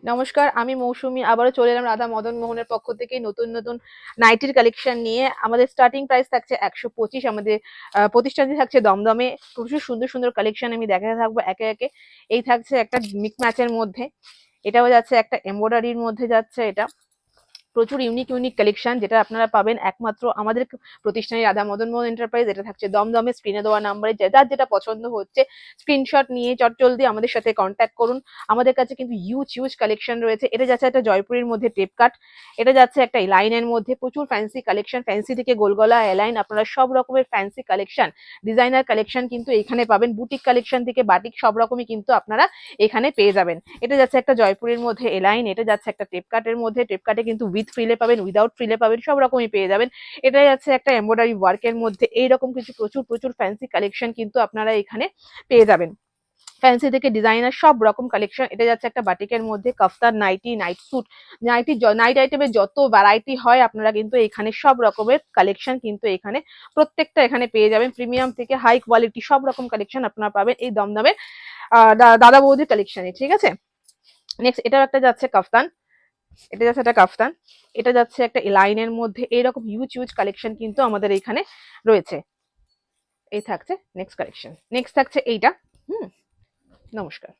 নমস্কার, আমি মৌসুমী আবারও চলে এলাম রাধা মদন মোহনের পক্ষ থেকে নতুন নতুন নাইটির কালেকশন নিয়ে। আমাদের স্টার্টিং প্রাইস থাকছে 125। আমাদের প্রতিষ্ঠানটি থাকছে দমদমে। প্রচুর সুন্দর সুন্দর কালেকশন আমি দেখাতে থাকবো একে একে। এই থাকছে একটা মিক্স ম্যাচের মধ্যে, এটাও যাচ্ছে একটা এমব্রয়ডারির মধ্যে যাচ্ছে। এটা প্রচুর ইউনিক ইউনিক কালেকশন যেটা আপনারা পাবেন একমাত্র আমাদের প্রতিষ্ঠানে রাধা মদন মোহন এন্টারপ্রাইজ। এটা থাকছে দমদমে। স্ক্রিনে দেওয়া নাম্বারে যার যেটা পছন্দ হচ্ছে স্ক্রিনশট নিয়ে চটজলদি আমাদের সাথে কন্ট্যাক্ট করুন। আমাদের কাছে কিন্তু হিউজ হিউজ কালেকশন রয়েছে। এটা যাচ্ছে একটা জয়পুরের মধ্যে টেপ কাট, এটা যাচ্ছে একটা এলাইনের মধ্যে। প্রচুর ফ্যান্সি কালেকশন, ফ্যান্সি থেকে গোলগলা এলাইন, আপনারা সব রকমের ফ্যান্সি কালেকশন, ডিজাইনার কালেকশন কিন্তু এখানে পাবেন। বুটিক কালেকশন থেকে বাটিক সব রকমই কিন্তু আপনারা এখানে পেয়ে যাবেন। এটা যাচ্ছে একটা জয়পুরের মধ্যে এলাইন, এটা যাচ্ছে একটা টেপ কাটের মধ্যে। টেপ কাটে কিন্তু উইথ ফ্রিলে পাবেন, উইদাউট ফ্রিলে পাবেন, সব রকমই পেয়ে যাবেন। এটা যাচ্ছে একটা এমব্রয়ডারি ওয়ার্কের মধ্যে। এইরকম কিছু প্রচুর প্রচুর ফ্যান্সি কালেকশন কিন্তু আপনারা এখানে পেয়ে যাবেন। ফ্যান্সি থেকে ডিজাইনার সব রকম কালেকশন। এটা যাচ্ছে একটা বাটিকের মধ্যে কাফতান, নাইটি, নাইট স্যুট, নাইট আইটেমের যত ভ্যারাইটি হয় আপনারা কিন্তু এখানে সব রকমের কালেকশন কিন্তু এখানে প্রত্যেকটা এখানে পেয়ে যাবেন। প্রিমিয়াম থেকে হাই কোয়ালিটি সব রকম কালেকশন আপনারা পাবেন এই দমদমের দাদা বৌদির কালেকশনে। ঠিক আছে, নেক্সট এটাও একটা যাচ্ছে কাফতান। এটা যাচ্ছে একটা কাফতান, এটা যাচ্ছে একটা লাইনের মধ্যে। এইরকম হিউজ হিউজ কালেকশন কিন্তু আমাদের এখানে রয়েছে। এই থাকছে নেক্সট কালেকশন, নেক্সট থাকছে এইটা। হুম, নমস্কার।